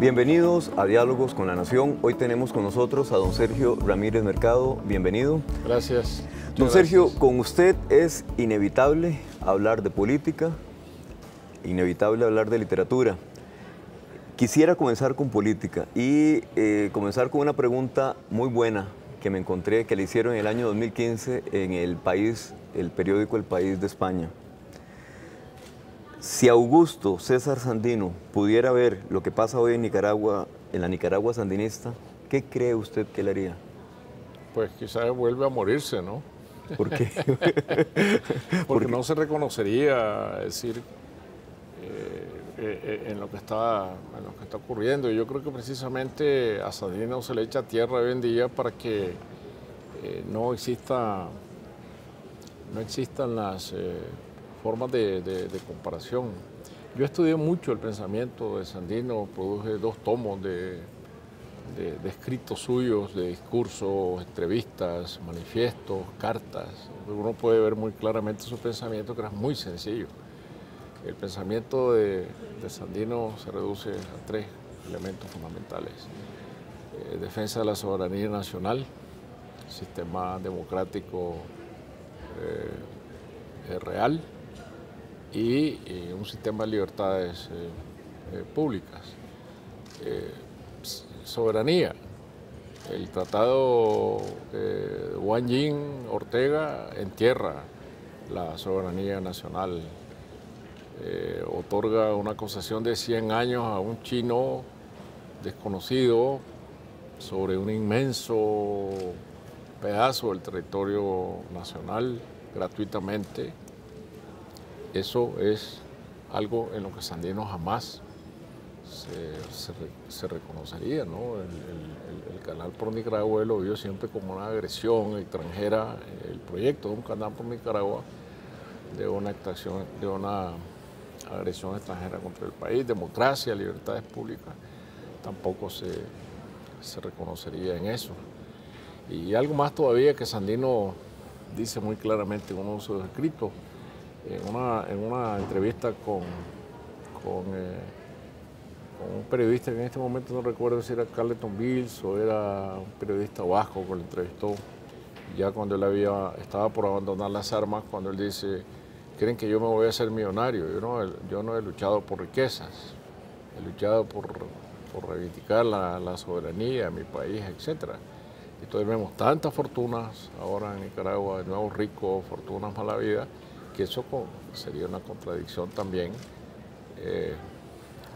Bienvenidos a Diálogos con la Nación. Hoy tenemos con nosotros a don Sergio Ramírez Mercado. Bienvenido. Gracias. Don Sergio, con usted es inevitable hablar de política, inevitable hablar de literatura. Quisiera comenzar con política y comenzar con una pregunta muy buena que me encontré, que le hicieron en el año 2015 en El País, el periódico El País de España. Si Augusto César Sandino pudiera ver lo que pasa hoy en Nicaragua, en la Nicaragua sandinista, ¿qué cree usted que le haría? Pues quizás vuelve a morirse, ¿no? ¿Por qué? Porque no se reconocería, es decir, en lo que está ocurriendo. Y yo creo que precisamente a Sandino se le echa tierra hoy en día para que no existan las formas de comparación. Yo estudié mucho el pensamiento de Sandino, produje 2 tomos de escritos suyos, de discursos, entrevistas, manifiestos, cartas. Uno puede ver muy claramente su pensamiento, que era muy sencillo. El pensamiento de Sandino se reduce a 3 elementos fundamentales. Defensa de la soberanía nacional, sistema democrático real y un sistema de libertades públicas. Soberanía. El tratado Wang Yin Ortega entierra la soberanía nacional, otorga una concesión de 100 años a un chino desconocido sobre un inmenso pedazo del territorio nacional gratuitamente. Eso es algo en lo que Sandino jamás se reconocería, ¿no? El canal por Nicaragua lo vio siempre como una agresión extranjera. El proyecto de un canal por Nicaragua de una agresión extranjera contra el país, democracia, libertades públicas, tampoco se reconocería en eso. Y algo más todavía que Sandino dice muy claramente en uno de sus escritos, en una entrevista con un periodista que en este momento no recuerdo si era Carleton Bills o era un periodista vasco que lo entrevistó, ya cuando él estaba por abandonar las armas, cuando él dice: ¿creen que yo me voy a hacer millonario? Yo no he luchado por riquezas, he luchado por reivindicar la soberanía de mi país, etc. Entonces vemos tantas fortunas ahora en Nicaragua, de nuevos ricos, fortunas mala vida, que eso sería una contradicción también.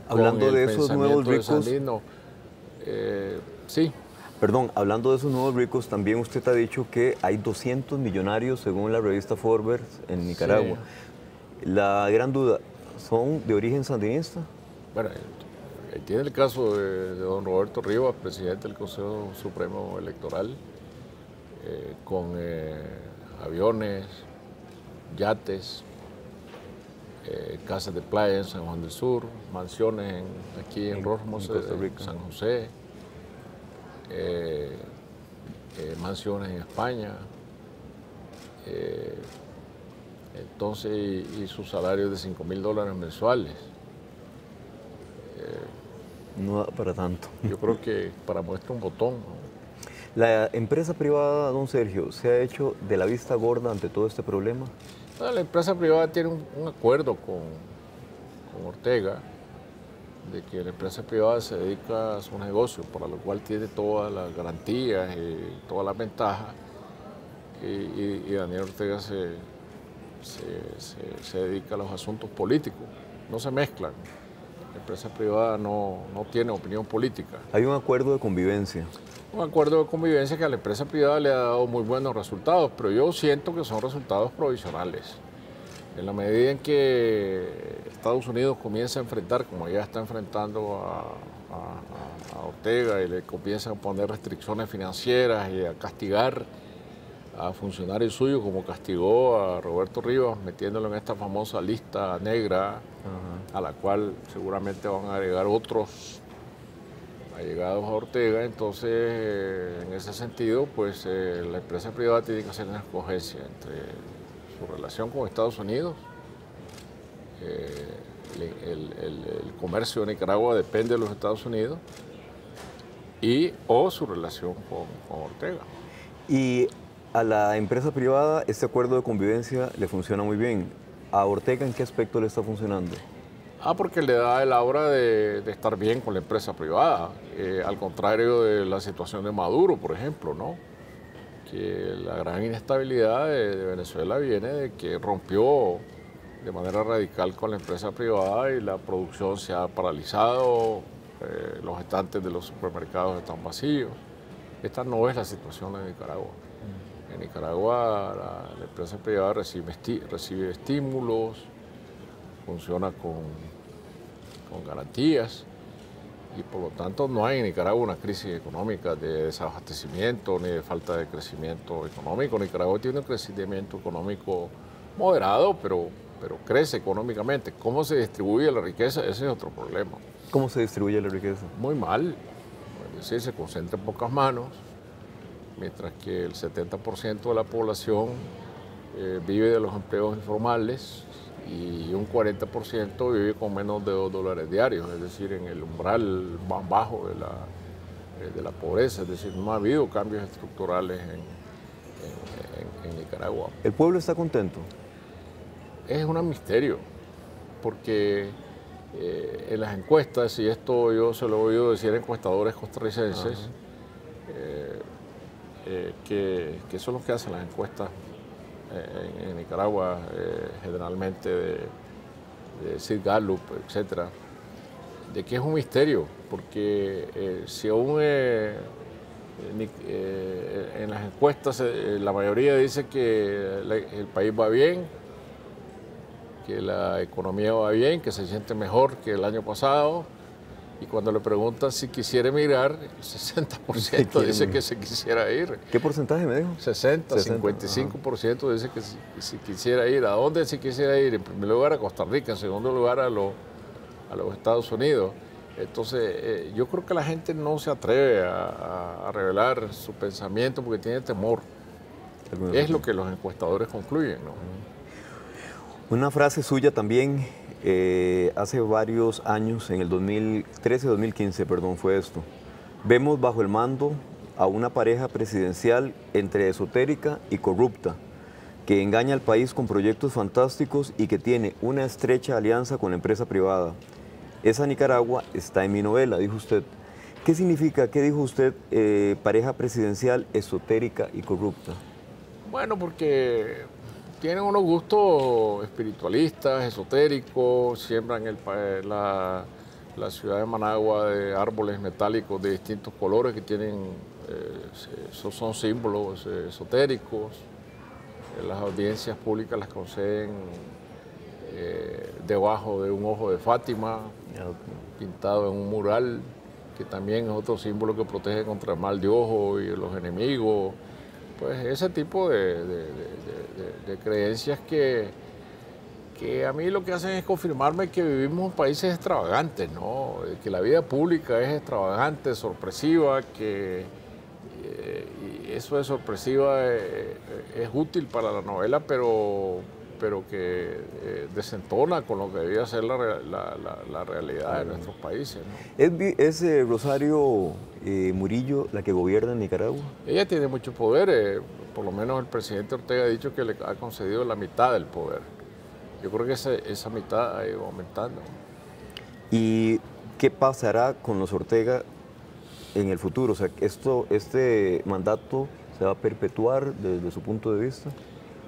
Hablando de esos nuevos ricos, Sandino, sí. Perdón, hablando de esos nuevos ricos, también usted ha dicho que hay 200 millonarios según la revista Forbes en Nicaragua. Sí. La gran duda, ¿son de origen sandinista? Bueno, tiene el caso de don Roberto Rivas, presidente del Consejo Supremo Electoral, con aviones, yates, casas de playa en San Juan del Sur, mansiones aquí en Rosmos, San José, mansiones en España, entonces, y sus salarios de $5.000 mensuales. No da para tanto. Yo creo que para muestra un botón, ¿no? ¿La empresa privada, don Sergio, se ha hecho de la vista gorda ante todo este problema? La empresa privada tiene un acuerdo con Ortega de que la empresa privada se dedica a su negocio, para lo cual tiene todas las garantías y todas las ventajas, y Daniel Ortega se dedica a los asuntos políticos, no se mezclan. La empresa privada no tiene opinión política. Hay un acuerdo de convivencia. Un acuerdo de convivencia que a la empresa privada le ha dado muy buenos resultados, pero yo siento que son resultados provisionales. En la medida en que Estados Unidos comienza a enfrentar, como ya está enfrentando a Ortega, y le comienza a poner restricciones financieras y a castigar a funcionarios suyos, como castigó a Roberto Rivas, metiéndolo en esta famosa lista negra, a la cual seguramente van a agregar otros allegados a Ortega. Entonces, en ese sentido, pues la empresa privada tiene que hacer una escogencia entre su relación con Estados Unidos el comercio de Nicaragua depende de los Estados Unidos o su relación con Ortega. Y a la empresa privada este acuerdo de convivencia le funciona muy bien. ¿A Ortega en qué aspecto le está funcionando? Porque le da el aura de estar bien con la empresa privada, al contrario de la situación de Maduro, por ejemplo, ¿no? Que la gran inestabilidad de Venezuela viene de que rompió de manera radical con la empresa privada y la producción se ha paralizado, los estantes de los supermercados están vacíos. Esta no es la situación de Nicaragua. En Nicaragua la empresa privada recibe estímulos, funciona con garantías y por lo tanto no hay en Nicaragua una crisis económica de desabastecimiento ni de falta de crecimiento económico. Nicaragua tiene un crecimiento económico moderado, pero crece económicamente. ¿Cómo se distribuye la riqueza? Ese es otro problema. ¿Cómo se distribuye la riqueza? Muy mal. Es decir, se concentra en pocas manos, mientras que el 70% de la población vive de los empleos informales y un 40% vive con menos de $2 diarios, es decir, en el umbral más bajo de la pobreza. Es decir, no ha habido cambios estructurales en Nicaragua. ¿El pueblo está contento? Es un misterio, porque en las encuestas, y esto yo se lo he oído decir a encuestadores costarricenses, que son los que hacen las encuestas en Nicaragua, generalmente de Sid Gallup, etcétera, de que es un misterio, porque si aún en las encuestas la mayoría dice que el país va bien, que la economía va bien, que se siente mejor que el año pasado, y cuando le preguntan si quisiera emigrar, el 60% dice que se quisiera ir. ¿Qué porcentaje me dijo? 55% dice que si quisiera ir. ¿A dónde se quisiera ir? En primer lugar a Costa Rica, en segundo lugar a los Estados Unidos. Entonces, yo creo que la gente no se atreve a revelar su pensamiento porque tiene temor. Es lo que los encuestadores concluyen, ¿no? Una frase suya también, hace varios años, en el 2013-2015, perdón, fue esto. Vemos bajo el mando a una pareja presidencial entre esotérica y corrupta, que engaña al país con proyectos fantásticos y que tiene una estrecha alianza con la empresa privada. Esa Nicaragua está en mi novela, dijo usted. ¿Qué significa, qué dijo usted, pareja presidencial esotérica y corrupta? Bueno, porque tienen unos gustos espiritualistas, esotéricos, siembran la ciudad de Managua de árboles metálicos de distintos colores que tienen, son símbolos esotéricos. Las audiencias públicas las conceden debajo de un ojo de Fátima, pintado en un mural, que también es otro símbolo que protege contra el mal de ojo y los enemigos. Pues ese tipo de creencias que a mí lo que hacen es confirmarme que vivimos en países extravagantes, ¿no? Que la vida pública es extravagante, sorpresiva, y eso de sorpresiva es útil para la novela, pero que desentona con lo que debía ser la realidad de nuestros países, ¿no? ¿Es Rosario Murillo la que gobierna en Nicaragua? Ella tiene mucho poder, por lo menos el presidente Ortega ha dicho que le ha concedido la mitad del poder. Yo creo que esa mitad ha ido aumentando. ¿Y qué pasará con los Ortega en el futuro? O sea, ¿este mandato se va a perpetuar desde su punto de vista?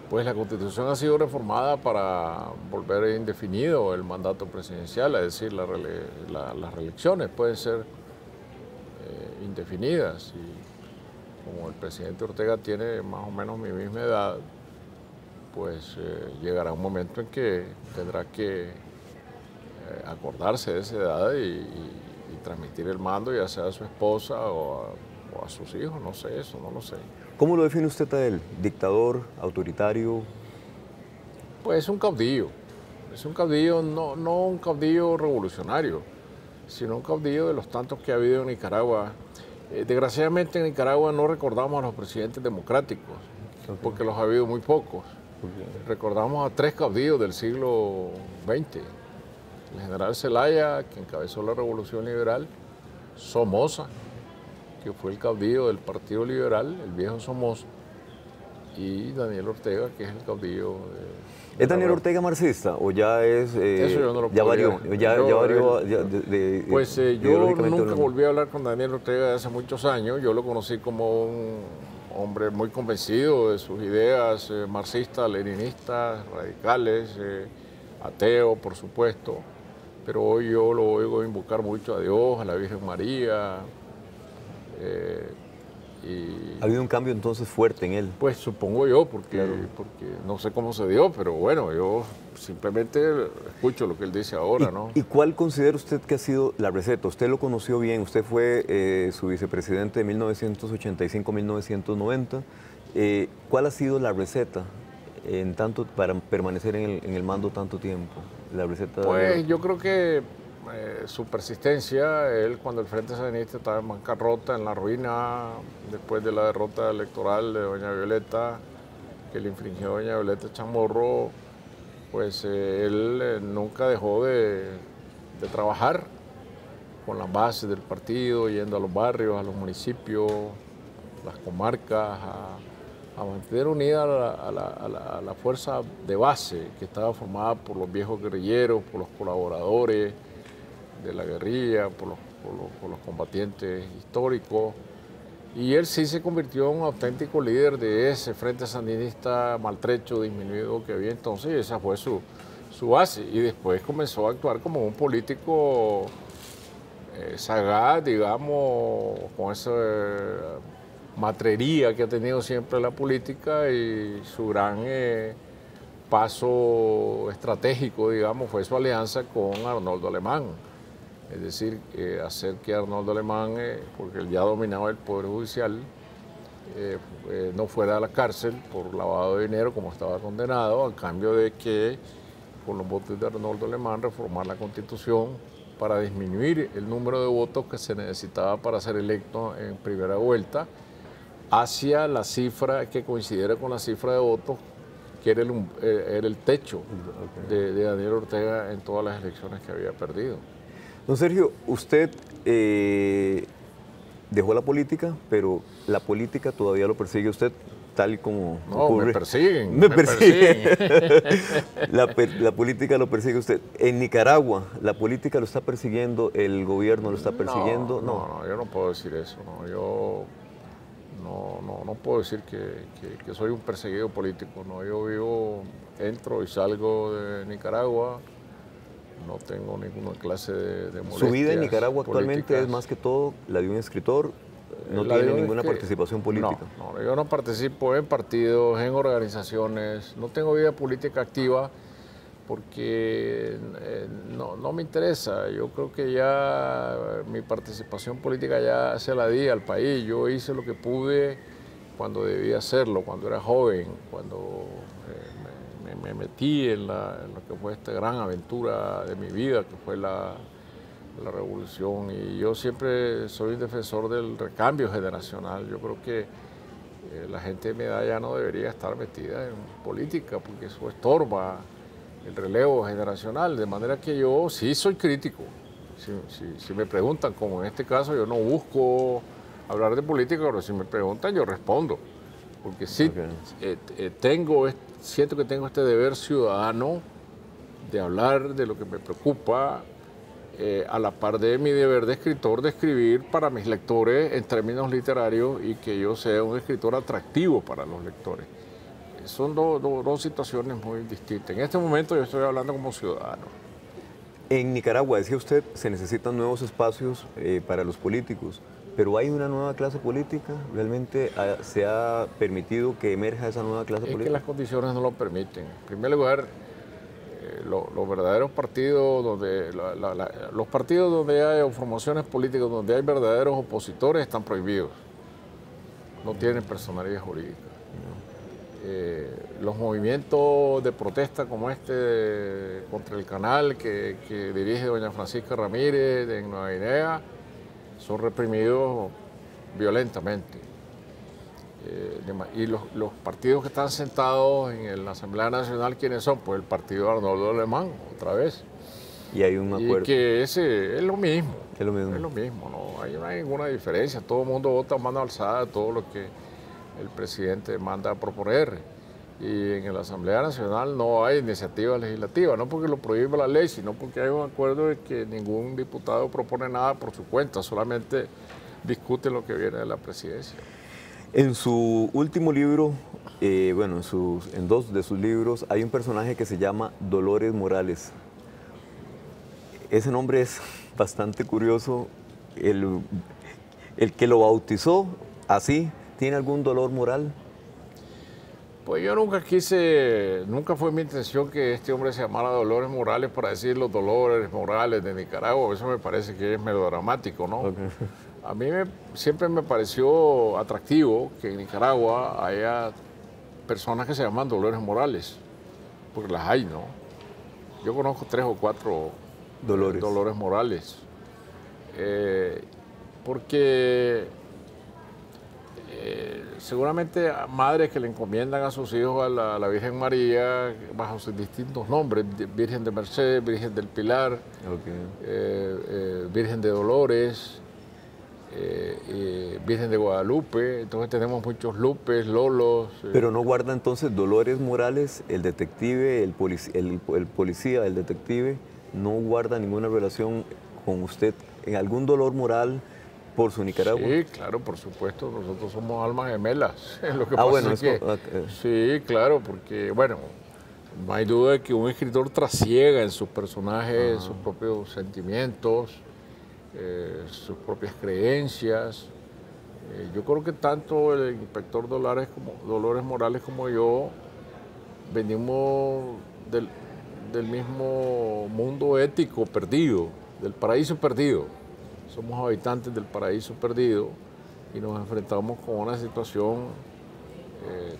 Pues la Constitución ha sido reformada para volver indefinido el mandato presidencial, es decir, las reelecciones pueden ser indefinidas. Y como el presidente Ortega tiene más o menos mi misma edad, pues llegará un momento en que tendrá que acordarse de esa edad y transmitir el mando, ya sea a su esposa o a sus hijos, no sé, eso no lo sé. ¿Cómo lo define usted a él? ¿Dictador? ¿Autoritario? Pues es un caudillo, no un caudillo revolucionario, sino un caudillo de los tantos que ha habido en Nicaragua. Desgraciadamente en Nicaragua no recordamos a los presidentes democráticos, porque los ha habido muy pocos. Recordamos a 3 caudillos del siglo XX, el general Zelaya, que encabezó la Revolución Liberal, Somoza, que fue el caudillo del Partido Liberal, el viejo Somoza, y Daniel Ortega, que es el caudillo de ¿Es Daniel Ortega marxista o ya es... Eso yo no lo ya podría- varió, ya yo, varió Pues yo ideológicamente nunca hablando? volví a hablar con Daniel Ortega hace muchos años. Yo lo conocí como un hombre muy convencido de sus ideas marxistas, leninistas, radicales, ateo, por supuesto. Pero hoy yo lo oigo invocar mucho a Dios, a la Virgen María. Y Ha habido un cambio entonces fuerte en él. pues supongo yo, porque no sé cómo se dio, pero bueno, yo simplemente escucho lo que él dice ahora, ¿no? ¿Y cuál considera usted que ha sido la receta? Usted lo conoció bien, usted fue su vicepresidente de 1985-1990. ¿Cuál ha sido la receta para permanecer en el mando tanto tiempo? La receta Pues yo creo que su persistencia, él cuando el Frente Sandinista estaba en bancarrota, en la ruina, después de la derrota electoral de doña Violeta, que le infringió doña Violeta Chamorro, pues él nunca dejó de trabajar con las bases del partido, yendo a los barrios, a los municipios, las comarcas, a mantener unida a la fuerza de base que estaba formada por los viejos guerrilleros, por los colaboradores de la guerrilla, por los combatientes históricos. Y él sí se convirtió en un auténtico líder de ese Frente Sandinista maltrecho, disminuido que había entonces, y esa fue su base. Y después comenzó a actuar como un político sagaz, digamos, con esa matrería que ha tenido siempre la política, y su gran paso estratégico, digamos, fue su alianza con Arnoldo Alemán. Es decir, hacer que Arnoldo Alemán, porque él ya dominaba el Poder Judicial, no fuera a la cárcel por lavado de dinero como estaba condenado, a cambio de que, con los votos de Arnoldo Alemán, reformar la Constitución para disminuir el número de votos que se necesitaba para ser electo en primera vuelta, hacia la cifra que coincidiera con la cifra de votos que era el techo de Daniel Ortega en todas las elecciones que había perdido. Don Sergio, usted dejó la política, pero la política todavía lo persigue a usted, tal y como No, ocurre. me persiguen. Me persiguen. La política lo persigue a usted. En Nicaragua, ¿la política lo está persiguiendo? ¿El gobierno lo está persiguiendo? No, yo no puedo decir eso. No. Yo no puedo decir que soy un perseguido político. No, yo entro y salgo de Nicaragua. No tengo ninguna clase de molestias. ¿Su vida en Nicaragua actualmente políticas. es más que todo la de un escritor? ¿No La tiene verdad ninguna es que participación política? No, yo no participo en partidos, en organizaciones, no tengo vida política activa porque no me interesa. Yo creo que ya mi participación política ya se la di al país. Yo hice lo que pude cuando debía hacerlo, cuando era joven, cuando me metí en lo que fue esta gran aventura de mi vida, que fue la revolución. Y yo siempre soy un defensor del recambio generacional. Yo creo que la gente de mi edad ya no debería estar metida en política porque eso estorba el relevo generacional. De manera que yo sí soy crítico. Si me preguntan, como en este caso, yo no busco hablar de política, pero si me preguntan yo respondo. Porque sí siento que tengo este deber ciudadano de hablar de lo que me preocupa, a la par de mi deber de escritor, de escribir para mis lectores en términos literarios y que yo sea un escritor atractivo para los lectores. Son dos situaciones muy distintas. En este momento yo estoy hablando como ciudadano. En Nicaragua, decía usted, se necesitan nuevos espacios para los políticos, pero ¿hay una nueva clase política? ¿Realmente se ha permitido que emerja esa nueva clase política? Es que las condiciones no lo permiten. En primer lugar, los verdaderos partidos, los partidos donde hay, o formaciones políticas donde hay verdaderos opositores, están prohibidos. No tienen personalidad jurídica. Los movimientos de protesta como este contra el canal que dirige doña Francisca Ramírez en Nueva Guinea son reprimidos violentamente. Y los partidos que están sentados en la Asamblea Nacional, ¿quiénes son? Pues el partido de Arnoldo Alemán, otra vez. Y hay un Y acuerdo. que ese es lo mismo. Es lo mismo. Es lo mismo, no hay ninguna diferencia. Todo el mundo vota a mano alzada todo lo que el presidente manda a proponer. Y en la Asamblea Nacional no hay iniciativa legislativa, no porque lo prohíba la ley, sino porque hay un acuerdo de que ningún diputado propone nada por su cuenta, solamente discute lo que viene de la presidencia. En su último libro, bueno, en dos de sus libros, hay un personaje que se llama Dolores Morales. Ese nombre es bastante curioso. El que lo bautizó así, ¿tiene algún dolor moral? Pues yo nunca fue mi intención que este hombre se llamara Dolores Morales para decir los dolores morales de Nicaragua. Eso me parece que es melodramático, ¿no? Okay. A mí siempre me pareció atractivo que en Nicaragua haya personas que se llaman Dolores Morales, porque las hay, ¿no? Yo conozco 3 o 4 Dolores Morales, porque seguramente madres que le encomiendan a sus hijos a la Virgen María bajo sus distintos nombres, Virgen de Merced, Virgen del Pilar, Virgen de Dolores, Virgen de Guadalupe, entonces tenemos muchos Lupes, Lolos. Pero no guarda entonces Dolores Morales, el detective, el policía, el detective, no guarda ninguna relación con usted en algún dolor moral por su Nicaragua. Sí, claro, por supuesto, nosotros somos almas gemelas. Lo que pasa bueno, es que, sí, claro, porque, bueno, no hay duda de que un escritor trasiega en sus personajes sus propios sentimientos, sus propias creencias. Yo creo que tanto el inspector Dolores Morales como yo venimos del mismo mundo ético perdido, del paraíso perdido. Somos habitantes del paraíso perdido y nos enfrentamos con una situación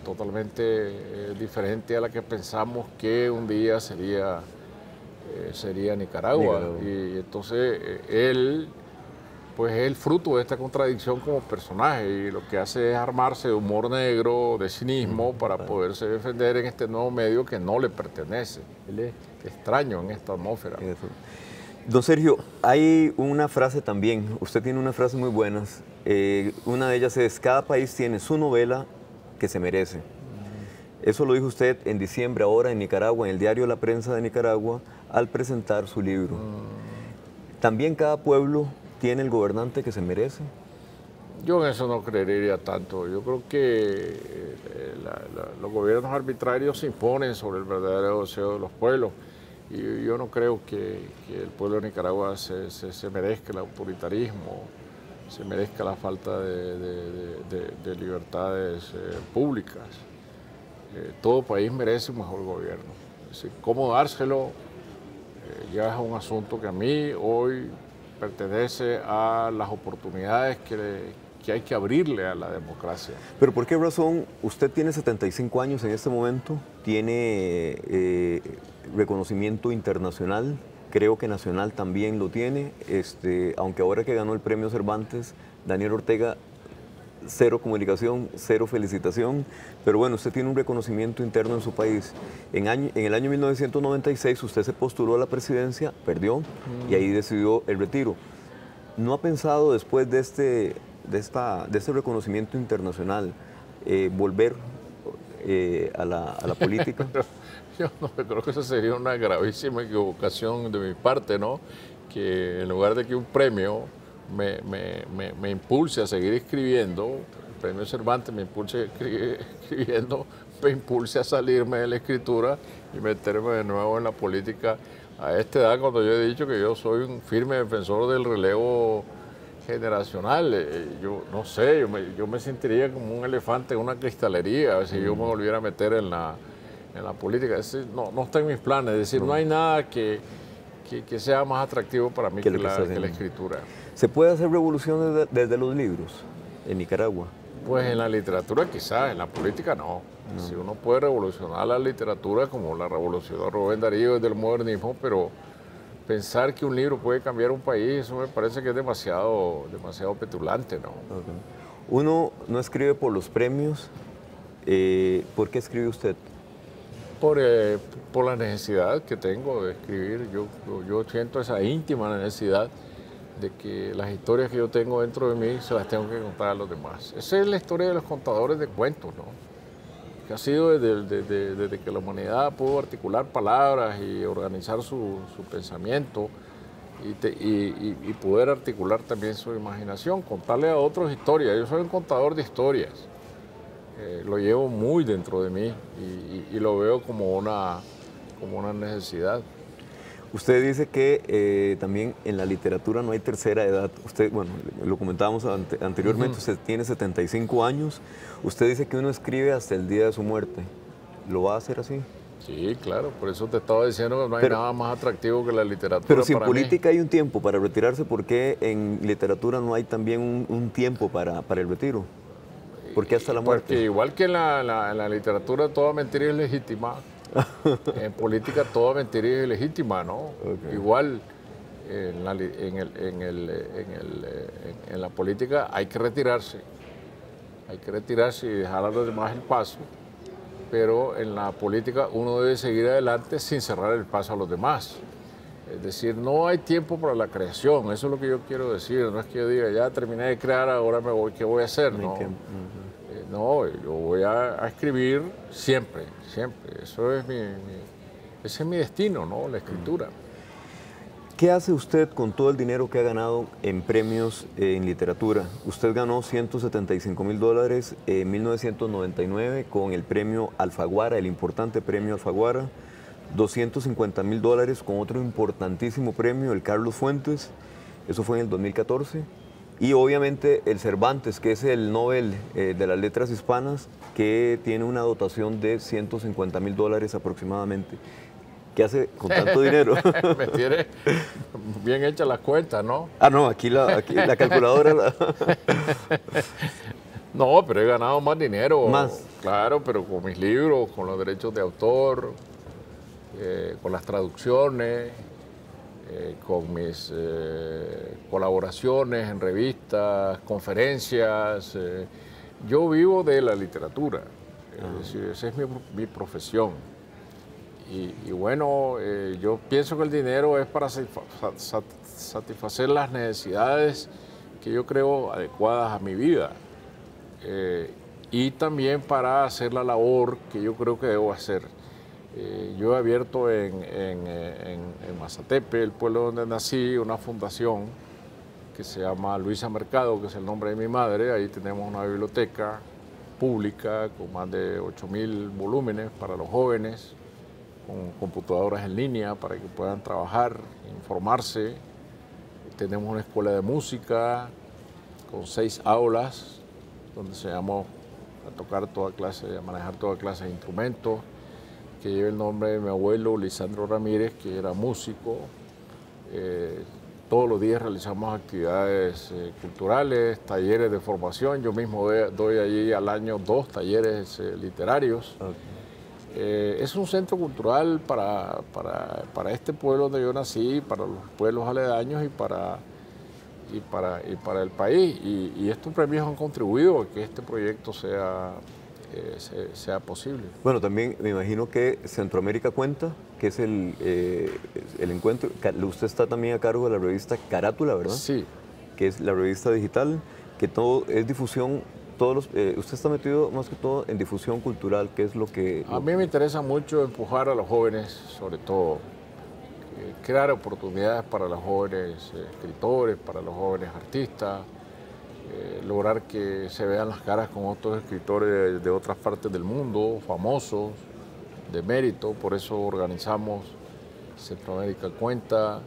totalmente diferente a la que pensamos que un día sería Nicaragua. Y entonces él, pues es el fruto de esta contradicción como personaje y lo que hace es armarse de humor negro, de cinismo para poderse defender en este nuevo medio que no le pertenece. Él es extraño en esta atmósfera. Don Sergio, hay una frase también, usted tiene unas frases muy buenas. Una de ellas es: cada país tiene su novela que se merece. Eso lo dijo usted en diciembre, ahora en Nicaragua, en el diario La Prensa de Nicaragua, al presentar su libro. ¿También cada pueblo tiene el gobernante que se merece? Yo en eso no creería tanto. Yo creo que los gobiernos arbitrarios se imponen sobre el verdadero deseo de los pueblos. Y yo no creo que el pueblo de Nicaragua se merezca el autoritarismo, se merezca la falta de libertades públicas. Todo país merece un mejor gobierno. Es decir, cómo dárselo ya es un asunto que a mí hoy pertenece a las oportunidades que hay que abrirle a la democracia. Pero ¿por qué razón usted tiene 75 años en este momento, tiene reconocimiento internacional, creo que nacional también lo tiene, aunque ahora que ganó el premio Cervantes, Daniel Ortega, cero comunicación, cero felicitación, pero bueno, usted tiene un reconocimiento interno en su país. En el año 1996 usted se postuló a la presidencia, perdió y ahí decidió el retiro. ¿No ha pensado después de este reconocimiento internacional volver a la política? Yo no, creo que eso sería una gravísima equivocación de mi parte, ¿no? Que en lugar de que un premio me impulse a seguir escribiendo, el premio Cervantes me impulse escribiendo, me impulse a salirme de la escritura y meterme de nuevo en la política a esta edad, cuando yo he dicho que yo soy un firme defensor del relevo generacional. Yo no sé, yo me sentiría como un elefante en una cristalería si yo me volviera a meter en la política. Es decir, no está en mis planes, es decir, no hay nada que sea más atractivo para mí que la escritura. ¿Se puede hacer revoluciones desde los libros en Nicaragua? Pues en la literatura quizás, en la política no. Si uno puede revolucionar la literatura como la revolucionó Rubén Darío desde el modernismo, pero pensar que un libro puede cambiar un país, eso me parece que es demasiado petulante, ¿no? Okay. Uno no escribe por los premios. ¿Por qué escribe usted? Por, eh, por la necesidad que tengo de escribir. Yo siento esa íntima necesidad de que las historias que yo tengo dentro de mí se las tengo que contar a los demás. Esa es la historia de los contadores de cuentos, ¿no? Que ha sido desde que la humanidad pudo articular palabras y organizar su pensamiento y poder articular también su imaginación, contarle a otros historias. Yo soy un contador de historias, lo llevo muy dentro de mí y lo veo como una necesidad. Usted dice que también en la literatura no hay tercera edad. Usted, bueno, lo comentábamos anteriormente, usted tiene 75 años. Usted dice que uno escribe hasta el día de su muerte. ¿Lo va a hacer así? Sí, claro, por eso te estaba diciendo que no hay nada más atractivo que la literatura. Pero si en para mí. política hay un tiempo para retirarse, ¿por qué en literatura no hay también un tiempo para el retiro? ¿Por qué hasta la muerte? Porque igual que en la literatura toda mentira es legítima, en política toda mentira es ilegítima, ¿no? Okay. Igual en la política hay que retirarse y dejar a los demás el paso, pero en la política uno debe seguir adelante sin cerrar el paso a los demás. Es decir, no hay tiempo para la creación, eso es lo que yo quiero decir. No es que yo diga, ya terminé de crear, ahora me voy, ¿qué voy a hacer? No, no, yo voy a escribir siempre, siempre. Ese es mi destino, ¿no? La escritura. ¿Qué hace usted con todo el dinero que ha ganado en premios en literatura? Usted ganó $175,000 en 1999 con el premio Alfaguara, el importante premio Alfaguara, $250,000 con otro importantísimo premio, el Carlos Fuentes, eso fue en el 2014, y obviamente el Cervantes, que es el Nobel de las Letras Hispanas, que tiene una dotación de $150,000 aproximadamente. ¿Qué hace con tanto dinero? Me tiene bien hechas las cuentas, ¿no? Ah, no, aquí la calculadora. No, pero he ganado más dinero. Más. Claro, pero con mis libros, con los derechos de autor, con las traducciones, con mis colaboraciones en revistas, conferencias. Yo vivo de la literatura, es decir, esa es mi profesión. Y bueno, yo pienso que el dinero es para satisfacer las necesidades que yo creo adecuadas a mi vida y también para hacer la labor que yo creo que debo hacer. Yo he abierto en Mazatepe, el pueblo donde nací, una fundación que se llama Luisa Mercado, que es el nombre de mi madre. Ahí tenemos una biblioteca pública con más de 8,000 volúmenes para los jóvenes, con computadoras en línea para que puedan trabajar, informarse. Tenemos una escuela de música con 6 aulas donde enseñamos a tocar toda clase, a manejar toda clase de instrumentos, que lleva el nombre de mi abuelo Lisandro Ramírez, que era músico. Todos los días realizamos actividades culturales, talleres de formación. Yo mismo doy allí al año 2 talleres literarios. Okay. Es un centro cultural para este pueblo donde yo nací, para los pueblos aledaños y para el país. Y estos premios han contribuido a que este proyecto sea posible. Bueno, también me imagino que Centroamérica Cuenta, que es el encuentro. Usted está también a cargo de la revista Carátula, ¿verdad? Sí. Que es la revista digital, que todo es difusión. Usted está metido más que todo en difusión cultural, que es lo que... A mí me interesa mucho empujar a los jóvenes, sobre todo, crear oportunidades para los jóvenes escritores, para los jóvenes artistas, lograr que se vean las caras con otros escritores de otras partes del mundo, famosos, de mérito. Por eso organizamos Centroamérica Cuenta,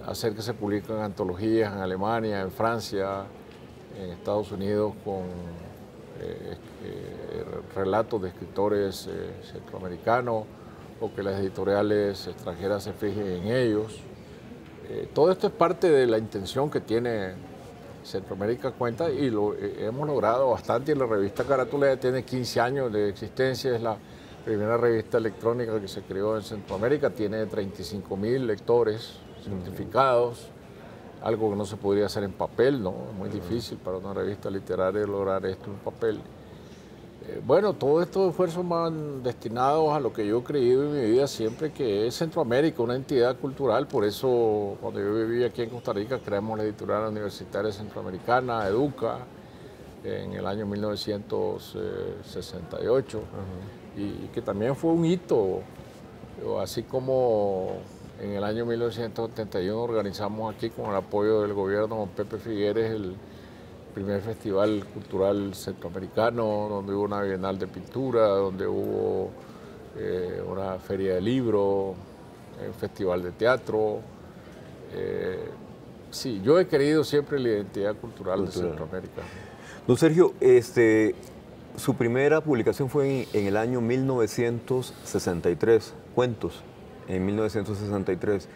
hacer que se publiquen antologías en Alemania, en Francia, en Estados Unidos, con relatos de escritores centroamericanos, o que las editoriales extranjeras se fijen en ellos. Todo esto es parte de la intención que tiene Centroamérica Cuenta y lo hemos logrado bastante. Y la revista Carátula ya tiene 15 años de existencia, es la primera revista electrónica que se creó en Centroamérica, tiene 35,000 lectores certificados. Algo que no se podría hacer en papel, ¿no? Es muy difícil para una revista literaria lograr esto en papel. Bueno, todos estos esfuerzos van destinados a lo que yo he creído en mi vida siempre, que es Centroamérica, una entidad cultural. Por eso, cuando yo vivía aquí en Costa Rica, creamos la Editorial Universitaria Centroamericana, EDUCA, en el año 1968, y que también fue un hito, así como en el año 1971 organizamos aquí con el apoyo del gobierno don Pepe Figueres el primer festival cultural centroamericano, donde hubo una bienal de pintura, donde hubo una feria de libros, un festival de teatro. Sí, yo he querido siempre la identidad cultural de Centroamérica. Don Sergio, su primera publicación fue en el año 1963, Cuentos, en 1963.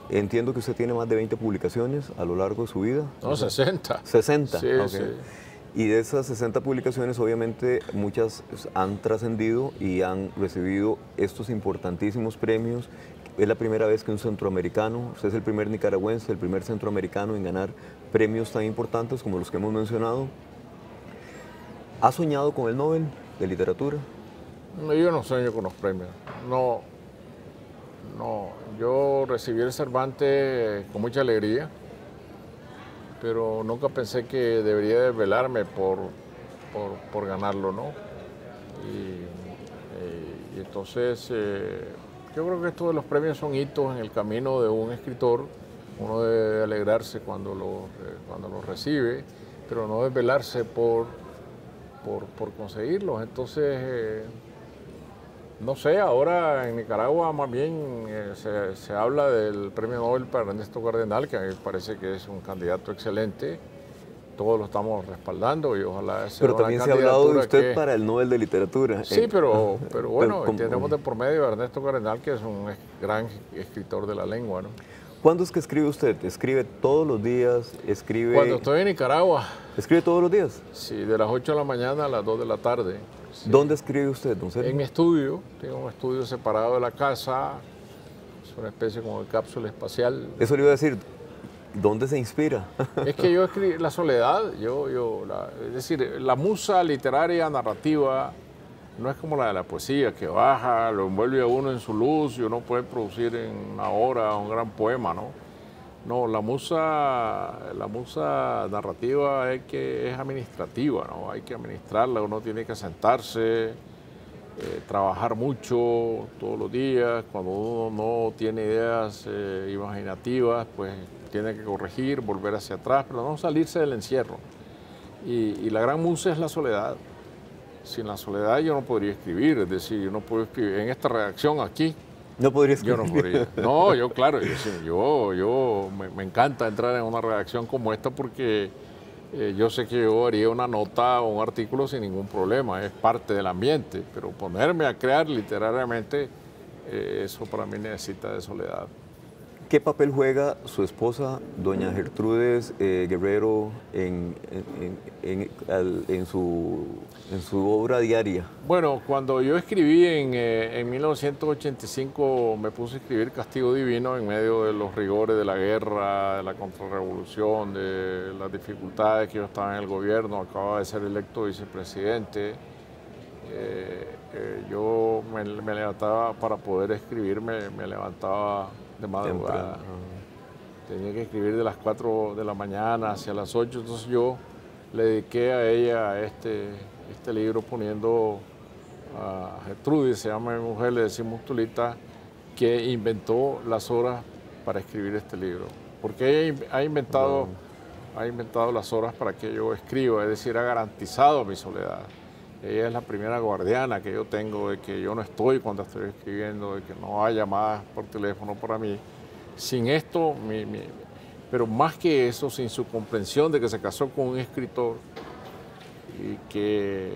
Entiendo que usted tiene más de 20 publicaciones a lo largo de su vida. No, 60. 60, sí, okay. Sí. Y de esas 60 publicaciones, obviamente, muchas han trascendido y han recibido estos importantísimos premios. Es la primera vez que un centroamericano, usted es el primer nicaragüense, el primer centroamericano en ganar premios tan importantes como los que hemos mencionado. ¿Ha soñado con el Nobel de Literatura? No, yo no sueño con los premios. No, yo recibí el Cervantes con mucha alegría, pero nunca pensé que debería desvelarme por ganarlo, ¿no? Y entonces, yo creo que estos de los premios son hitos en el camino de un escritor. Uno debe alegrarse cuando lo recibe, pero no desvelarse por conseguirlos. Entonces, no sé, ahora en Nicaragua más bien se habla del premio Nobel para Ernesto Cardenal, que a mí me parece que es un candidato excelente. Todos lo estamos respaldando y ojalá sea Pero una también se ha hablado de usted que... para el Nobel de Literatura. Sí, pero bueno, tenemos de por medio a Ernesto Cardenal, que es un gran escritor de la lengua, ¿no? ¿Cuándo es que escribe usted? ¿Escribe todos los días? ¿Escribe... Cuando estoy en Nicaragua. ¿Escribe todos los días? Sí, de las 8 de la mañana a las 2 de la tarde. Sí. ¿Dónde escribe usted, don Sergio? En mi estudio. Tengo un estudio separado de la casa. Es una especie como de cápsula espacial. Eso le iba a decir. ¿Dónde se inspira? Es que yo escribí la soledad. Es decir, la musa literaria, narrativa, no es como la de la poesía, que baja, lo envuelve a uno en su luz y uno puede producir en una hora un gran poema, ¿no? No, la musa narrativa es administrativa, ¿no? Hay que administrarla, uno tiene que sentarse, trabajar mucho todos los días. Cuando uno no tiene ideas imaginativas, pues tiene que corregir, volver hacia atrás, pero no salirse del encierro. Y la gran musa es la soledad. Sin la soledad yo no podría escribir, es decir, yo no puedo escribir en esta redacción aquí. No podría escribir. Yo no podría. No, yo claro, me encanta entrar en una redacción como esta porque yo sé que yo haría una nota o un artículo sin ningún problema, es parte del ambiente, pero ponerme a crear literariamente, eso para mí necesita de soledad. ¿Qué papel juega su esposa, doña Gertrudes Guerrero, en su obra diaria? Bueno, cuando yo escribí en 1985, me puse a escribir Castigo Divino en medio de los rigores de la guerra, de la contrarrevolución, de las dificultades que yo estaba en el gobierno, acababa de ser electo vicepresidente. Yo me levantaba para poder escribir, me levantaba de madrugada. Tenía que escribir de las 4 de la mañana hacia las 8, entonces yo le dediqué a ella este libro poniendo a Gertrudis, se llama mi mujer, le decimos Tulita, que inventó las horas para escribir este libro, porque ella ha inventado las horas para que yo escriba, es decir, ha garantizado mi soledad. Ella es la primera guardiana que yo tengo de que yo no estoy cuando estoy escribiendo, de que no hay llamadas por teléfono para mí. Sin esto, pero más que eso, sin su comprensión de que se casó con un escritor y que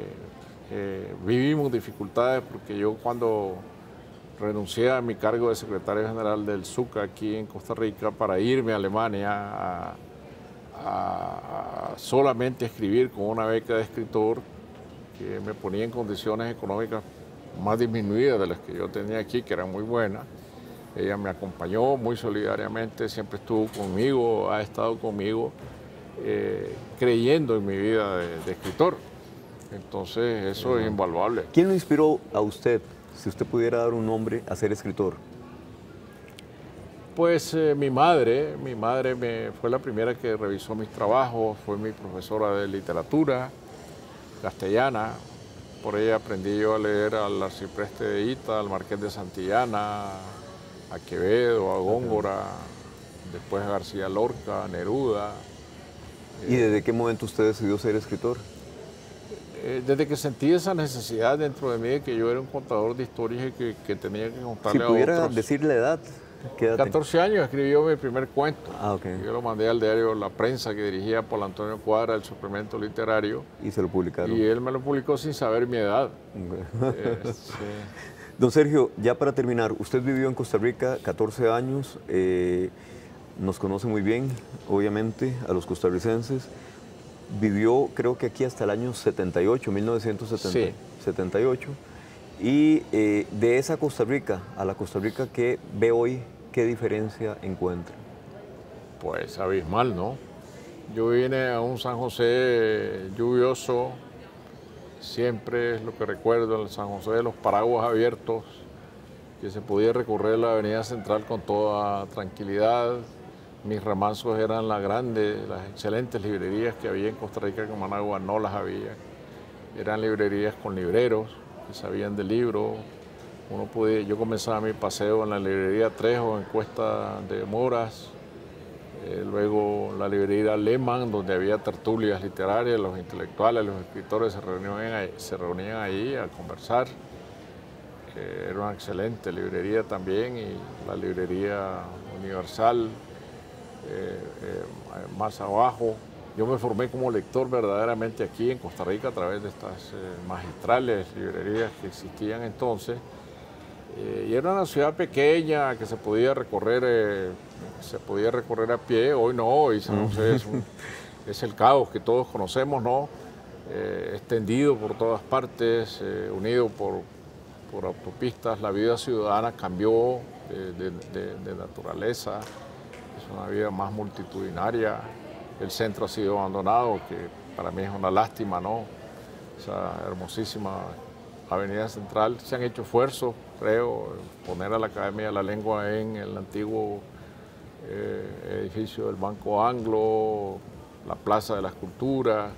vivimos dificultades, porque yo cuando renuncié a mi cargo de secretario general del SUCA aquí en Costa Rica para irme a Alemania a solamente escribir con una beca de escritor, que me ponía en condiciones económicas más disminuidas de las que yo tenía aquí, que eran muy buenas. Ella me acompañó muy solidariamente, siempre estuvo conmigo, ha estado conmigo, creyendo en mi vida de escritor. Entonces eso es invaluable. ¿Quién lo inspiró a usted, si usted pudiera dar un nombre, a ser escritor? Pues mi madre fue la primera que revisó mis trabajos, fue mi profesora de literatura castellana. Por ella aprendí yo a leer al Arcipreste de Ita, al Marqués de Santillana, a Quevedo, a Góngora, después a García Lorca, a Neruda. ¿Y desde qué momento usted decidió ser escritor? Desde que sentí esa necesidad dentro de mí de que yo era un contador de historias y que tenía que contarle Si a pudiera otros. decir la edad, ¿qué edad 14 años escribí yo mi primer cuento. Ah, ok. Yo lo mandé al diario La Prensa, que dirigía Paul Antonio Cuadra, el suplemento literario. Y se lo publicaron. Y él me lo publicó sin saber mi edad. Sí. Don Sergio, ya para terminar, usted vivió en Costa Rica 14 años, nos conoce muy bien, obviamente, a los costarricenses. Vivió, creo que aquí hasta el año 78, 1978. Y de esa Costa Rica a la Costa Rica que ve hoy, ¿qué diferencia encuentra? Pues abismal, ¿no? Yo vine a un San José lluvioso, siempre es lo que recuerdo, el San José de los paraguas abiertos, que se podía recorrer la avenida central con toda tranquilidad. Mis remansos eran las excelentes librerías que había en Costa Rica, que en Managua no las había. Eran librerías con libreros que sabían de libros. Yo comenzaba mi paseo en la librería Trejo, en Cuesta de Moras. Luego la librería Lehmann, donde había tertulias literarias, los intelectuales, los escritores se reunían ahí a conversar. Era una excelente librería también, y la librería Universal, más abajo. Yo me formé como lector verdaderamente aquí en Costa Rica a través de estas magistrales librerías que existían entonces. Y era una ciudad pequeña que se podía recorrer a pie. Hoy no, hoy San José es el caos que todos conocemos, ¿no? Extendido por todas partes, unido por autopistas. La vida ciudadana cambió de naturaleza, es una vida más multitudinaria. El centro ha sido abandonado, que para mí es una lástima, ¿no? Esa hermosísima avenida central. Se han hecho esfuerzos, creo, poner a la Academia de la Lengua en el antiguo edificio del Banco Anglo, la Plaza de la Escultura.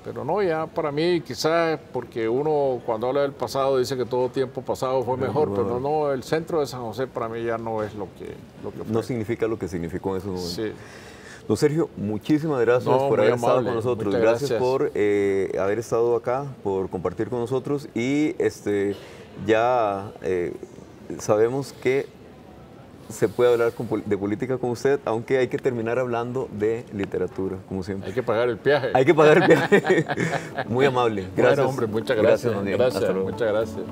Pero no, ya para mí, quizás porque uno cuando habla del pasado dice que todo tiempo pasado fue mejor, pero no, el centro de San José para mí ya no es lo que fue. No significa lo que significó en esos momentos. Sí. Don Sergio, muchísimas gracias por haber estado con nosotros. Muchas gracias por haber estado acá, por compartir con nosotros, y ya sabemos que se puede hablar de política con usted, aunque hay que terminar hablando de literatura, como siempre. Hay que pagar el viaje. Hay que pagar el viaje. Muy amable. Gracias. Bueno, hombre, muchas gracias. Gracias, Gracias, muchas gracias.